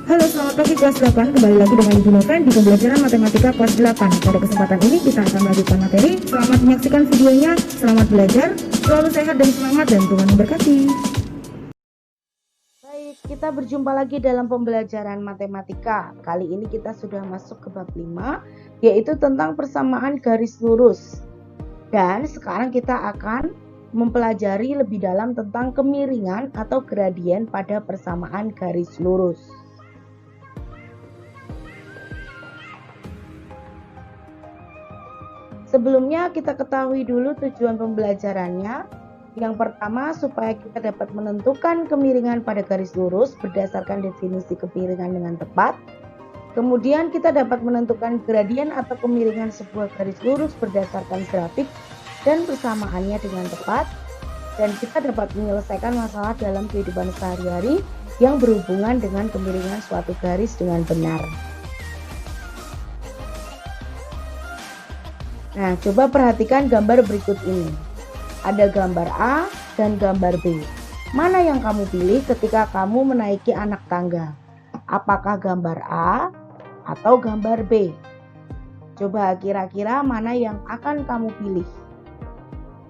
Halo, selamat pagi kelas 8. Kembali lagi dengan Ibu Noven di pembelajaran matematika kelas 8. Pada kesempatan ini kita akan melanjutkan materi. Selamat menyaksikan videonya, selamat belajar, selalu sehat dan selamat, dan Tuhan memberkati. Baik, kita berjumpa lagi dalam pembelajaran matematika. Kali ini kita sudah masuk ke bab 5, yaitu tentang persamaan garis lurus. Dan sekarang kita akan mempelajari lebih dalam tentang kemiringan atau gradien pada persamaan garis lurus. Sebelumnya kita ketahui dulu tujuan pembelajarannya. Yang pertama, supaya kita dapat menentukan kemiringan pada garis lurus berdasarkan definisi kemiringan dengan tepat. Kemudian kita dapat menentukan gradien atau kemiringan sebuah garis lurus berdasarkan grafik dan persamaannya dengan tepat. Dan kita dapat menyelesaikan masalah dalam kehidupan sehari-hari yang berhubungan dengan kemiringan suatu garis dengan benar. Nah, coba perhatikan gambar berikut ini. Ada gambar A dan gambar B. Mana yang kamu pilih ketika kamu menaiki anak tangga? Apakah gambar A atau gambar B? Coba kira-kira mana yang akan kamu pilih?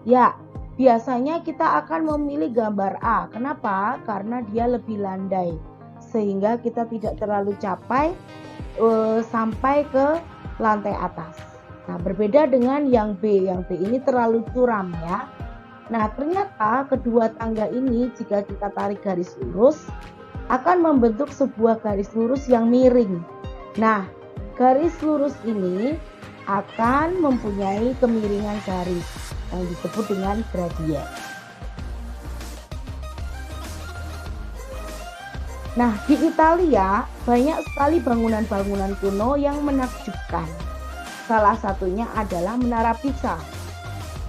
Ya, biasanya kita akan memilih gambar A. Kenapa? Karena dia lebih landai, sehingga kita tidak terlalu capai sampai ke lantai atas. Nah, berbeda dengan yang B. Yang B ini terlalu curam ya. Nah, ternyata kedua tangga ini jika kita tarik garis lurus akan membentuk sebuah garis lurus yang miring. Nah, garis lurus ini akan mempunyai kemiringan garis yang disebut dengan gradien. Nah, di Italia banyak sekali bangunan-bangunan kuno yang menakjubkan. Salah satunya adalah Menara Pisa.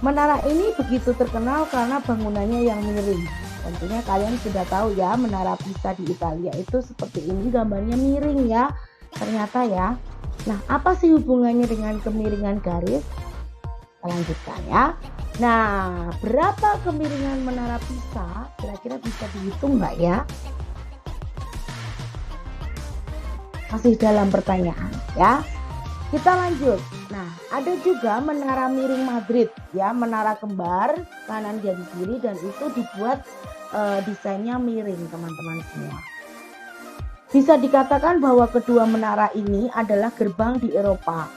Menara ini begitu terkenal karena bangunannya yang miring. Tentunya kalian sudah tahu ya, Menara Pisa di Italia itu seperti ini, gambarnya miring ya. Ternyata ya. Nah, apa sih hubungannya dengan kemiringan garis? Kita lanjutkan ya. Nah, berapa kemiringan Menara Pisa? Kira-kira bisa dihitung nggak ya? Masih dalam pertanyaan ya. Kita lanjut. Nah, ada juga menara miring Madrid ya, menara kembar kanan dan kiri, dan itu dibuat desainnya miring teman-teman semua. Bisa dikatakan bahwa kedua menara ini adalah gerbang di Eropa.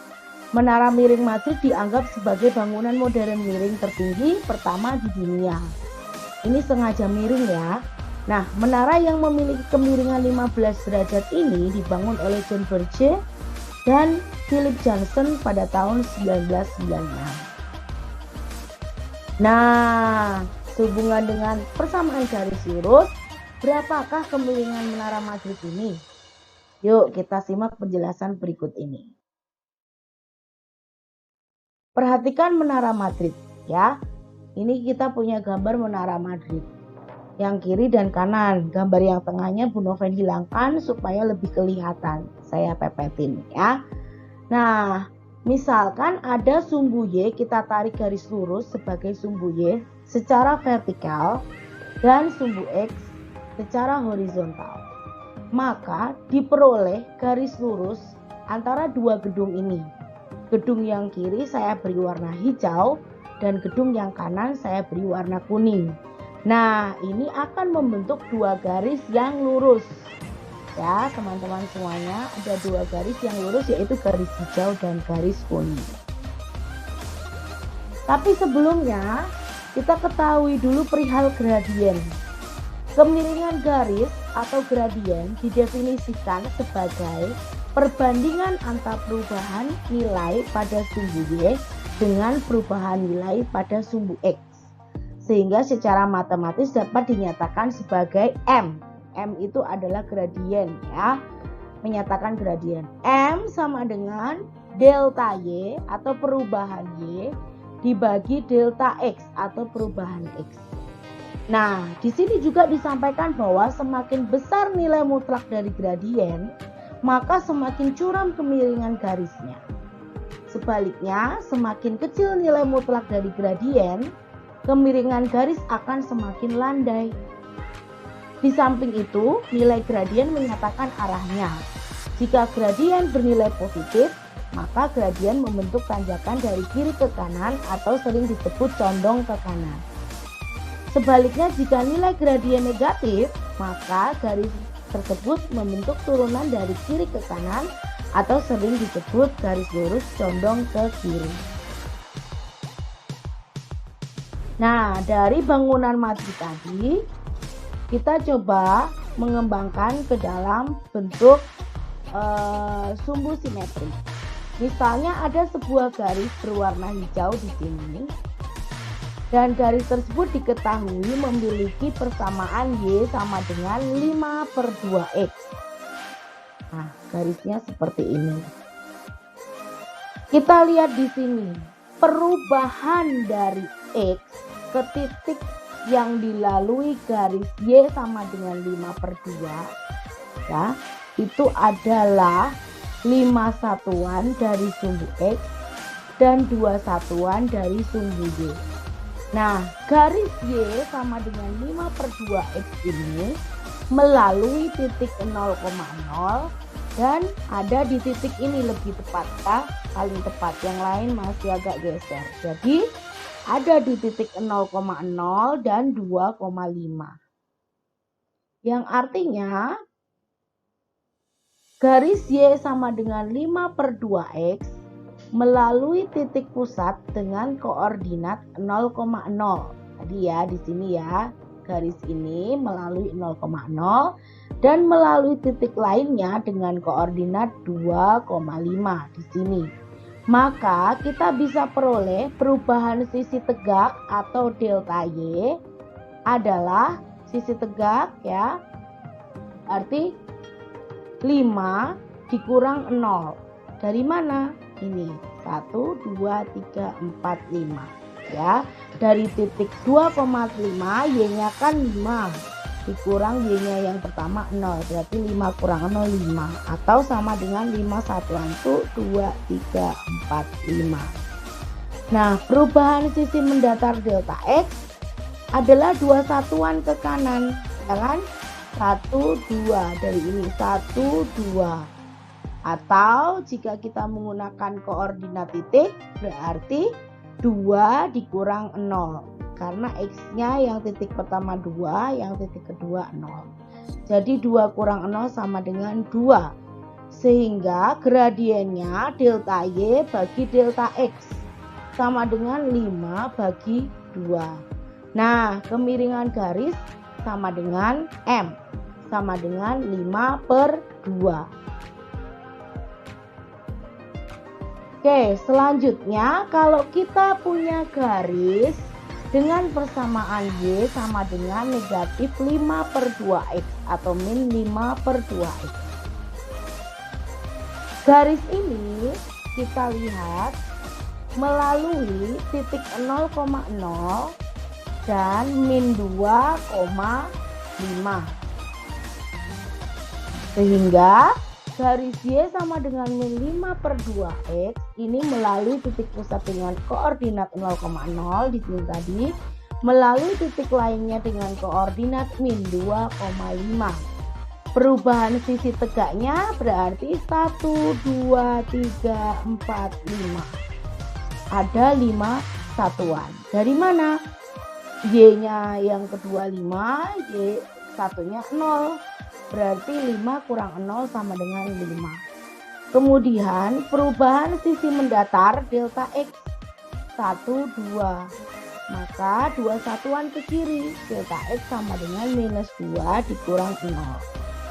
Menara miring Madrid dianggap sebagai bangunan modern miring tertinggi pertama di dunia. Ini sengaja miring ya. Nah, menara yang memiliki kemiringan 15 derajat ini dibangun oleh John Burge dan Philip Johnson pada tahun 1996. Nah, sehubungan dengan persamaan garis lurus, berapakah kemiringan Menara Madrid ini? Yuk kita simak penjelasan berikut ini. Perhatikan Menara Madrid ya. Ini kita punya gambar Menara Madrid. Yang kiri dan kanan, gambar yang tengahnya Bu Noven hilangkan supaya lebih kelihatan. Saya pepetin ya. Nah, misalkan ada sumbu Y, kita tarik garis lurus sebagai sumbu Y secara vertikal dan sumbu X secara horizontal. Maka diperoleh garis lurus antara dua gedung ini. Gedung yang kiri saya beri warna hijau dan gedung yang kanan saya beri warna kuning. Nah, ini akan membentuk dua garis yang lurus. Ya, teman-teman semuanya, ada dua garis yang lurus, yaitu garis hijau dan garis kuning. Tapi sebelumnya, kita ketahui dulu perihal gradien. Kemiringan garis atau gradien didefinisikan sebagai perbandingan antara perubahan nilai pada sumbu Y dengan perubahan nilai pada sumbu X. Sehingga secara matematis dapat dinyatakan sebagai M. M itu adalah gradien ya, menyatakan gradien. M sama dengan delta Y atau perubahan Y dibagi delta X atau perubahan X. Nah, di sini juga disampaikan bahwa semakin besar nilai mutlak dari gradien, maka semakin curam kemiringan garisnya. Sebaliknya, semakin kecil nilai mutlak dari gradien, kemiringan garis akan semakin landai. Di samping itu, nilai gradien menyatakan arahnya. Jika gradien bernilai positif, maka gradien membentuk tanjakan dari kiri ke kanan atau sering disebut condong ke kanan. Sebaliknya, jika nilai gradien negatif, maka garis tersebut membentuk turunan dari kiri ke kanan atau sering disebut garis lurus condong ke kiri. Nah, dari bangunan mati tadi, kita coba mengembangkan ke dalam bentuk sumbu simetri. Misalnya ada sebuah garis berwarna hijau di sini, dan garis tersebut diketahui memiliki persamaan Y sama dengan 5/2X. Nah, garisnya seperti ini. Kita lihat di sini, perubahan dari X ke titik yang dilalui garis Y sama dengan 5/2, ya, itu adalah 5 satuan dari sumbu X dan 2 satuan dari sumbu Y. Nah, garis Y sama dengan 5/2X ini melalui titik 0,0 dan ada di titik ini lebih tepat, ya, paling tepat, yang lain masih agak geser. Jadi ada di titik 0,0 dan 2,5. Yang artinya garis Y sama dengan 5/2X melalui titik pusat dengan koordinat 0,0. Tadi ya, di sini ya, garis ini melalui 0,0 dan melalui titik lainnya dengan koordinat 2,5 di sini. Maka kita bisa peroleh perubahan sisi tegak atau delta Y adalah sisi tegak, ya, arti 5 dikurang 0. Dari mana? Ini 1, 2, 3, 4, 5. Ya, dari titik 2,5, Y-nya kan 5. Dikurang Y-nya yang pertama 0. Berarti 5 kurang 0, 5. Atau sama dengan 5 satuan itu 2, 3, 4, 5. Nah, perubahan sisi mendatar delta X adalah 2 satuan ke kanan. Ya kan? 1, 2, dari ini 1, 2. Atau jika kita menggunakan koordinat titik, berarti 2 dikurang 0. Karena X-nya yang titik pertama 2, yang titik kedua 0. Jadi 2 kurang 0 sama dengan 2. Sehingga gradiennya delta Y bagi delta X sama dengan 5 bagi 2. Nah, kemiringan garis sama dengan M, sama dengan 5/2. Oke, selanjutnya kalau kita punya garis dengan persamaan Y sama dengan negatif 5/2X atau min 5/2X. Garis ini kita lihat melalui titik 0,0 dan min 2,5. Sehingga garis Y sama dengan min 5/2X ini melalui titik pusat dengan koordinat 0,0 di sini tadi, melalui titik lainnya dengan koordinat min 2,5. Perubahan sisi tegaknya berarti 1, 2, 3, 4, 5. Ada 5 satuan. Dari mana? Y-nya yang kedua 5, Y satunya 0. Berarti 5 kurang 0 sama dengan 5. Kemudian perubahan sisi mendatar delta X 1, 2. Maka 2 satuan ke kiri, delta X sama dengan minus 2 dikurang 0.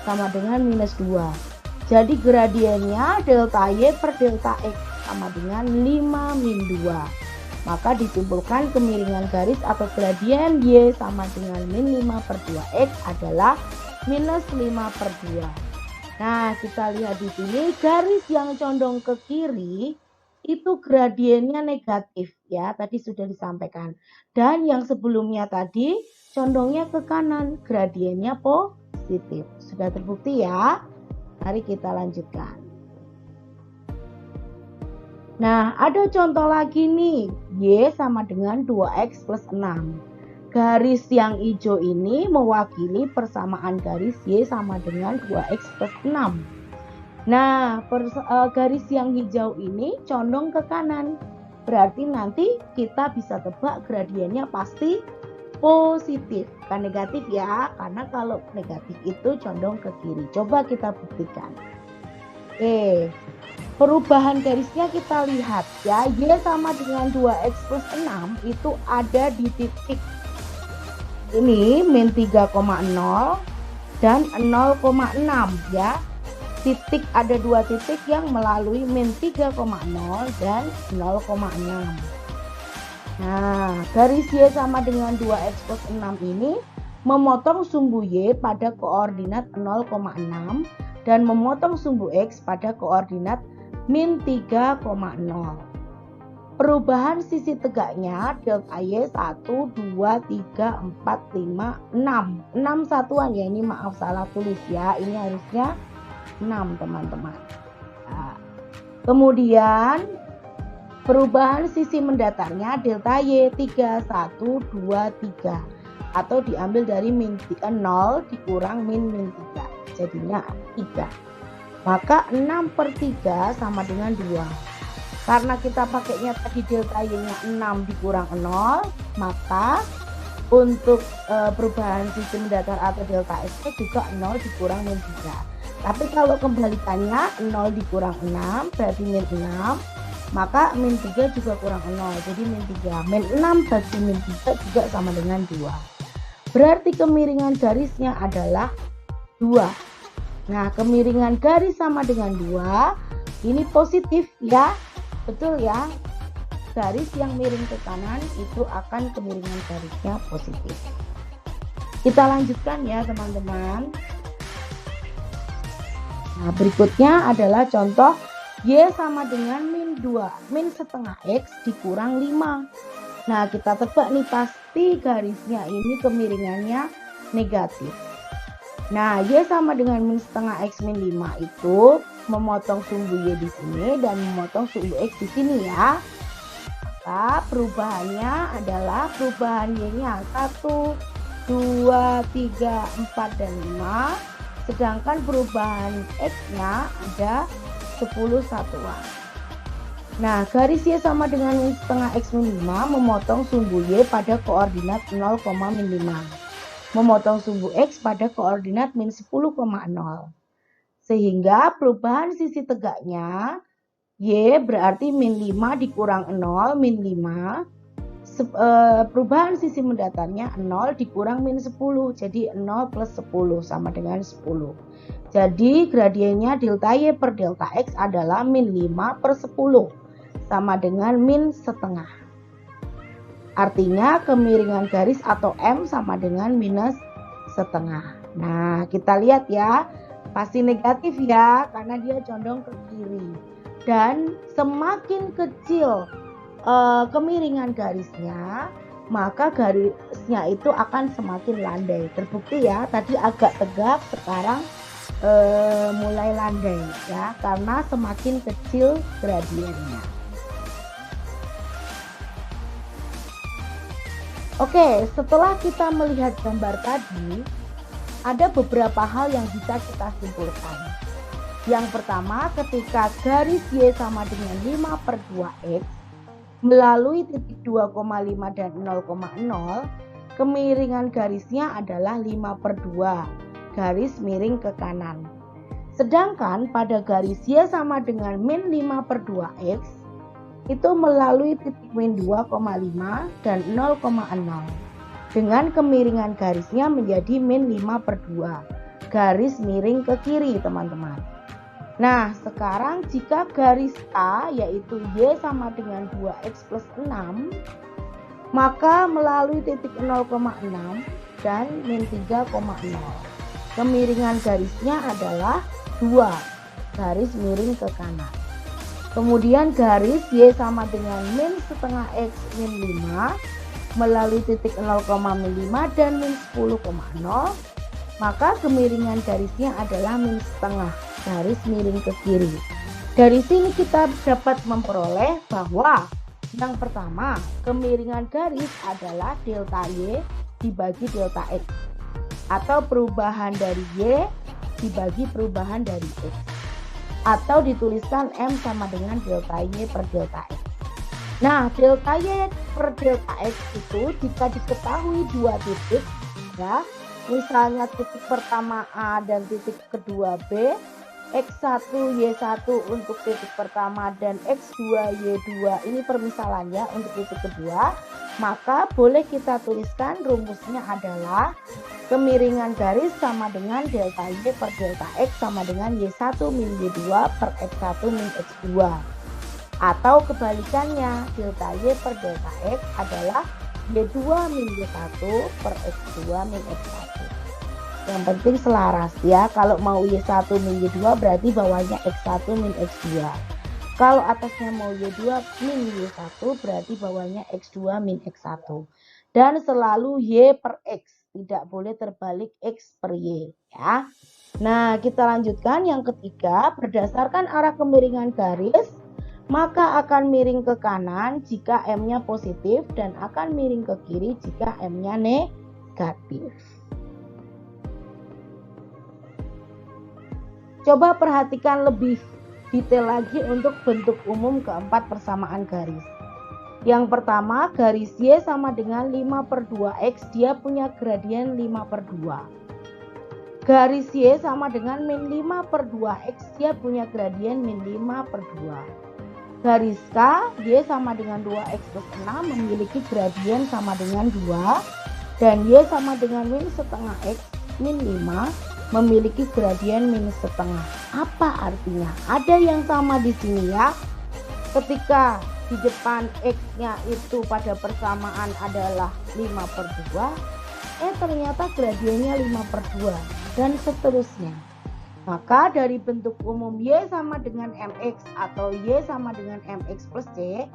Sama dengan minus 2. Jadi gradiennya delta Y per delta X sama dengan 5 min 2. Maka disimpulkan kemiringan garis atau gradien Y sama dengan min 5/2X adalah minus 5/2. Nah, kita lihat di sini garis yang condong ke kiri itu gradiennya negatif, ya, tadi sudah disampaikan. Dan yang sebelumnya tadi condongnya ke kanan, gradiennya positif. Sudah terbukti ya? Mari kita lanjutkan. Nah, ada contoh lagi nih, Y sama dengan 2X plus 6. garis yang hijau ini mewakili persamaan garis Y sama dengan 2X plus 6. Nah, garis yang hijau ini condong ke kanan. Berarti nanti kita bisa tebak gradiennya pasti positif, bukan negatif ya. Karena kalau negatif itu condong ke kiri. Coba kita buktikan. Perubahan garisnya kita lihat ya. Y sama dengan 2X plus 6 itu ada di titik ini min 3,0 dan 0,6 ya. Ada dua titik yang melalui min 3,0 dan 0,6. Nah, garis Y sama dengan 2X plus 6 ini memotong sumbu Y pada koordinat 0,6 dan memotong sumbu X pada koordinat min 3,0. Perubahan sisi tegaknya delta Y 1, 2, 3, 4, 5, 6. 6 satuan ya, ini maaf salah tulis ya. Ini harusnya 6 teman-teman. Nah, kemudian perubahan sisi mendatarnya delta Y 3, 1, 2, 3. Atau diambil dari min 0 dikurang min 3. Jadinya 3. Maka 6/3 sama dengan 2. Karena kita pakainya tadi delta Y-nya 6 dikurang 0, maka untuk perubahan sisi mendatar atau delta X juga 0 dikurang min 3. Tapi kalau kembalikannya 0 dikurang 6 berarti min 6, maka min 3 juga kurang 0, jadi min 3. Min 6 bagi min 3 juga sama dengan 2. Berarti kemiringan garisnya adalah 2. Nah, kemiringan garis sama dengan 2, ini positif ya, betul ya. Garis yang miring ke kanan itu akan kemiringan garisnya positif. Kita lanjutkan ya teman-teman. Nah, berikutnya adalah contoh Y sama dengan min 2, min setengah X dikurang 5. Nah, kita tebak nih, pasti garisnya ini kemiringannya negatif. Nah, Y sama dengan min setengah X min 5 itu memotong sumbu Y di sini dan memotong sumbu X di sini ya. Maka perubahannya adalah perubahan Y-nya 1, 2, 3, 4, dan 5. Sedangkan perubahan X-nya ada 10 satuan. Nah, garis Y sama dengan min setengah X min 5 memotong sumbu Y pada koordinat 0,5. Memotong sumbu X pada koordinat min 10,0. Sehingga perubahan sisi tegaknya Y berarti min 5 dikurang 0, min 5. Perubahan sisi mendatarnya 0 dikurang min 10, jadi 0 plus 10 sama dengan 10. Jadi gradiennya delta Y per delta X adalah min 5/10 sama dengan min setengah. Artinya kemiringan garis atau M sama dengan minus setengah. Nah, kita lihat ya, pasti negatif ya karena dia condong ke kiri. Dan semakin kecil kemiringan garisnya, maka garisnya itu akan semakin landai. Terbukti ya, tadi agak tegak, sekarang mulai landai ya, karena semakin kecil gradiennya. Oke, setelah kita melihat gambar tadi, ada beberapa hal yang bisa kita simpulkan. Yang pertama, ketika garis Y sama dengan 5/2X melalui titik 2,5 dan 0,0, kemiringan garisnya adalah 5/2, garis miring ke kanan. Sedangkan pada garis Y sama dengan min 5/2X itu melalui titik min 2,5 dan 0,0 dengan kemiringan garisnya menjadi min 5/2, garis miring ke kiri teman-teman. Nah, sekarang jika garis A yaitu Y sama dengan 2X plus 6, maka melalui titik 0,6 dan min 3,0. Kemiringan garisnya adalah 2, garis miring ke kanan. Kemudian garis Y sama dengan min setengah X min 5 melalui titik 0,5 dan min 10,0, maka kemiringan garisnya adalah min setengah, garis miring ke kiri. Dari sini kita dapat memperoleh bahwa yang pertama, kemiringan garis adalah delta Y dibagi delta X, atau perubahan dari Y dibagi perubahan dari X, atau dituliskan M sama dengan delta Y per delta X. Nah, delta Y per delta X itu jika diketahui dua titik, ya, misalnya titik pertama A dan titik kedua B, X1 Y1 untuk titik pertama dan X2 Y2 ini permisalannya untuk titik kedua, maka boleh kita tuliskan rumusnya adalah kemiringan garis sama dengan delta Y per delta X sama dengan Y1 min Y2 per X1 min X2, atau kebalikannya delta Y per delta X adalah Y2 min Y1 per X2 min X1. Yang penting selaras ya, kalau mau Y1 min Y2 berarti bawahnya X1 min X2, kalau atasnya mau Y2 min Y1 berarti bawahnya X2 min X1, dan selalu Y per X, tidak boleh terbalik X per Y ya. Nah, kita lanjutkan yang ketiga, berdasarkan arah kemiringan garis maka akan miring ke kanan jika M-nya positif dan akan miring ke kiri jika M-nya negatif. Coba perhatikan lebih detail lagi untuk bentuk umum keempat persamaan garis. Yang pertama, garis Y sama dengan 5/2X, dia punya gradien 5/2. Garis Y sama dengan min 5/2X, dia punya gradien min 5/2. Garis K, Y sama dengan 2X plus 6 memiliki gradien sama dengan 2, dan Y sama dengan min setengah X min 5 memiliki gradien minus setengah. Apa artinya? Ada yang sama di sini ya. Ketika di depan X-nya itu pada persamaan adalah 5/2, ternyata gradiennya 5/2 dan seterusnya. Maka dari bentuk umum Y sama dengan MX atau Y sama dengan MX plus C,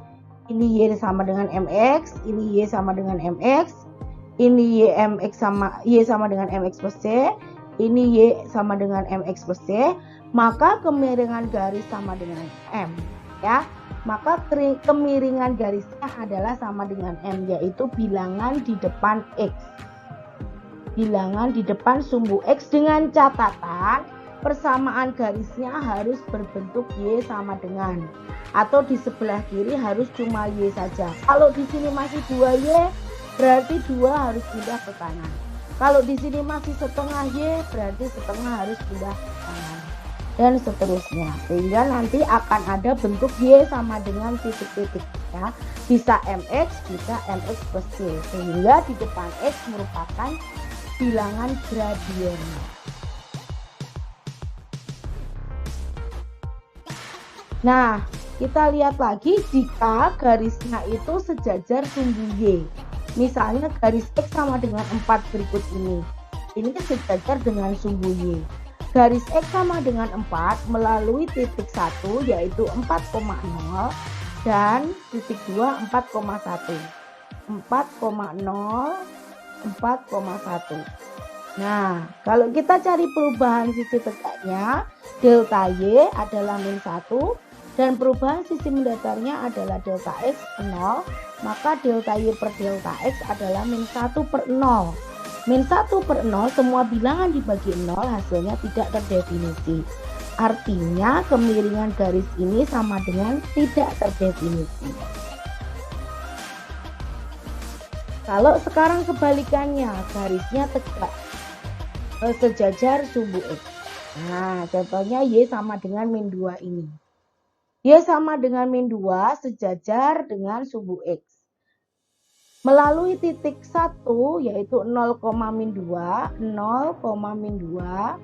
ini Y sama dengan MX, ini Y sama dengan MX, ini Y sama dengan MX plus C, ini Y sama dengan MX plus C, maka kemiringan garis sama dengan M ya. Maka kemiringan garisnya adalah sama dengan M, yaitu bilangan di depan X. Bilangan di depan sumbu X dengan catatan persamaan garisnya harus berbentuk Y sama dengan, atau di sebelah kiri harus cuma Y saja. Kalau di sini masih 2Y berarti 2 harus pindah ke kanan. Kalau di sini masih setengah Y berarti setengah harus pindah ke kanan, dan seterusnya, sehingga nanti akan ada bentuk Y sama dengan titik-titik ya. Bisa MX, bisa MX plus C, sehingga di depan X merupakan bilangan gradien. Nah, kita lihat lagi jika garisnya itu sejajar sumbu Y. Misalnya garis X sama dengan 4 berikut ini. Ini sejajar dengan sumbu Y. Garis X sama dengan 4 melalui titik 1 yaitu 4,0 dan titik 2 4,1. 4,0 4,1. Nah, kalau kita cari perubahan sisi tegaknya, delta Y adalah min 1 dan perubahan sisi mendatarnya adalah delta X 0, maka delta Y per delta X adalah min 1/0. Min 1/0 semua bilangan dibagi 0 hasilnya tidak terdefinisi. Artinya kemiringan garis ini sama dengan tidak terdefinisi. Kalau sekarang kebalikannya, garisnya tegak sejajar sumbu X. Nah, contohnya Y sama dengan min 2 ini. Y sama dengan min 2 sejajar dengan sumbu X. Melalui titik 1 yaitu 0,-2, 0,-2,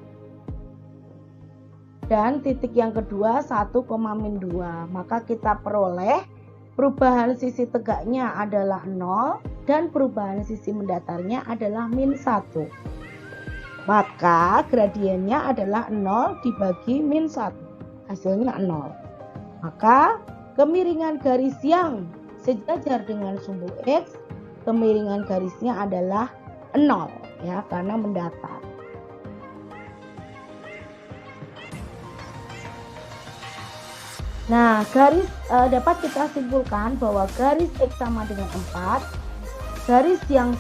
dan titik yang kedua 1,-2, maka kita peroleh perubahan sisi tegaknya adalah 0 dan perubahan sisi mendatarnya adalah min 1. Maka gradiennya adalah 0 dibagi min 1, hasilnya 0. Maka kemiringan garis yang sejajar dengan sumbu X, kemiringan garisnya adalah 0 ya, karena mendatar. Nah, garis dapat kita simpulkan bahwa garis X sama dengan 4, garis yang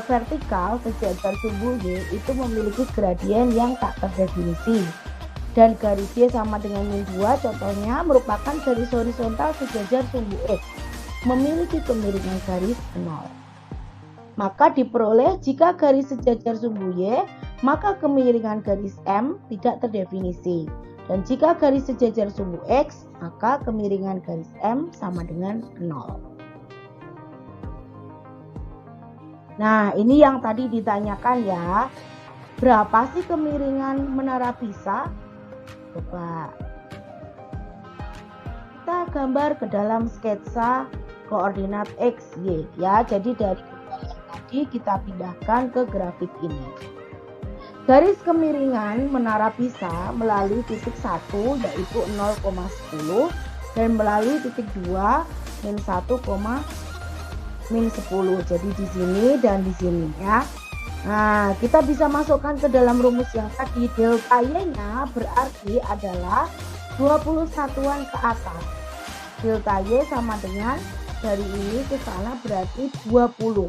vertikal sejajar sumbu Y itu memiliki gradien yang tak terdefinisi. Dan garis Y sama dengan min 2 contohnya merupakan garis horizontal sejajar sumbu X memiliki kemiringan garis 0. Maka diperoleh jika garis sejajar sumbu Y, maka kemiringan garis M tidak terdefinisi. Dan jika garis sejajar sumbu X, maka kemiringan garis M sama dengan 0. Nah, ini yang tadi ditanyakan ya. Berapa sih kemiringan menara Pisa? Coba kita gambar ke dalam sketsa koordinat X, Y ya. Jadi dari gambar yang tadi kita pindahkan ke grafik ini. Garis kemiringan menara Pisa melalui titik 1 yaitu 0,10 dan melalui titik 2 min 10. Jadi di sini dan di sini ya. Nah, kita bisa masukkan ke dalam rumus yang tadi. Delta Y-nya berarti adalah 20 satuan ke atas. Delta Y sama dengan dari ini ke sana berarti 20.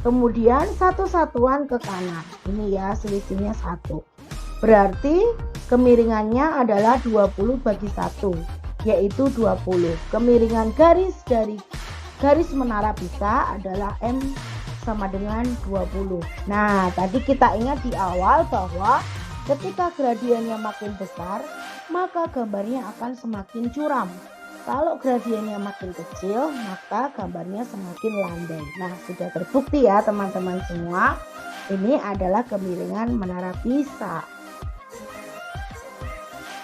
Kemudian 1 satuan ke kanan. Ini ya selisihnya 1. Berarti kemiringannya adalah 20 bagi 1 yaitu 20. Kemiringan garis dari garis menara Pisa adalah M sama dengan 20. Nah, tadi kita ingat di awal bahwa ketika gradiennya makin besar, maka gambarnya akan semakin curam. Kalau gradiennya makin kecil, maka gambarnya semakin landai. Nah, sudah terbukti ya teman-teman semua. Ini adalah kemiringan menara Pisa.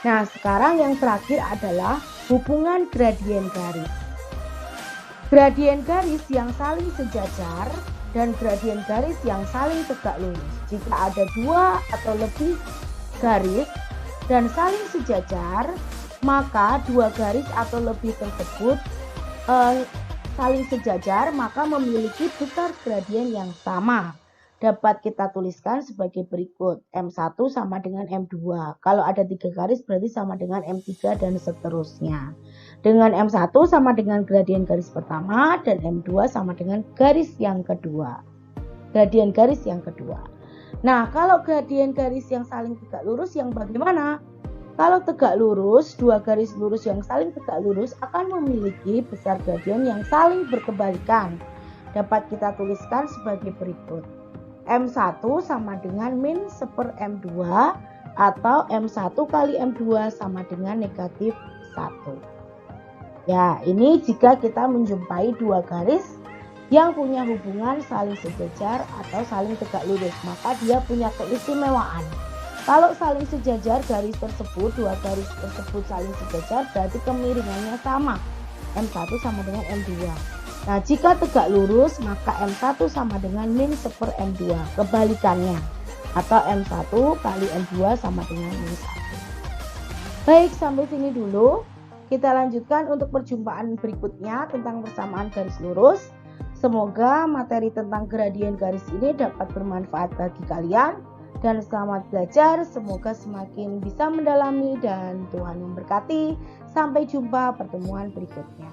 Nah, sekarang yang terakhir adalah hubungan gradien garis. Gradien garis yang saling sejajar dan gradien garis yang saling tegak lurus. Jika ada 2 atau lebih garis dan saling sejajar, maka 2 garis atau lebih tersebut saling sejajar maka memiliki besar gradien yang sama. Dapat kita tuliskan sebagai berikut. M1 sama dengan M2. Kalau ada 3 garis berarti sama dengan M3 dan seterusnya. Dengan M1 sama dengan gradien garis pertama dan M2 sama dengan garis yang kedua. Gradien garis yang kedua. Nah, kalau gradien garis yang saling tegak lurus yang bagaimana? Kalau tegak lurus, 2 garis lurus yang saling tegak lurus akan memiliki besar gradien yang saling berkebalikan. Dapat kita tuliskan sebagai berikut. M1 sama dengan min 1 M2 atau M1 kali M2 sama dengan negatif 1. Ya, ini jika kita menjumpai 2 garis yang punya hubungan saling sejajar atau saling tegak lurus, maka dia punya keistimewaan. Kalau saling sejajar garis tersebut, 2 garis tersebut saling sejajar berarti kemiringannya sama. M1 sama dengan M2. Nah, jika tegak lurus maka M1 sama dengan min 1 M2. Kebalikannya. Atau M1 kali M2 sama dengan min 1. Baik, sampai sini dulu. Kita lanjutkan untuk perjumpaan berikutnya tentang persamaan garis lurus. Semoga materi tentang gradien garis ini dapat bermanfaat bagi kalian. Dan selamat belajar, semoga semakin bisa mendalami dan Tuhan memberkati. Sampai jumpa pertemuan berikutnya.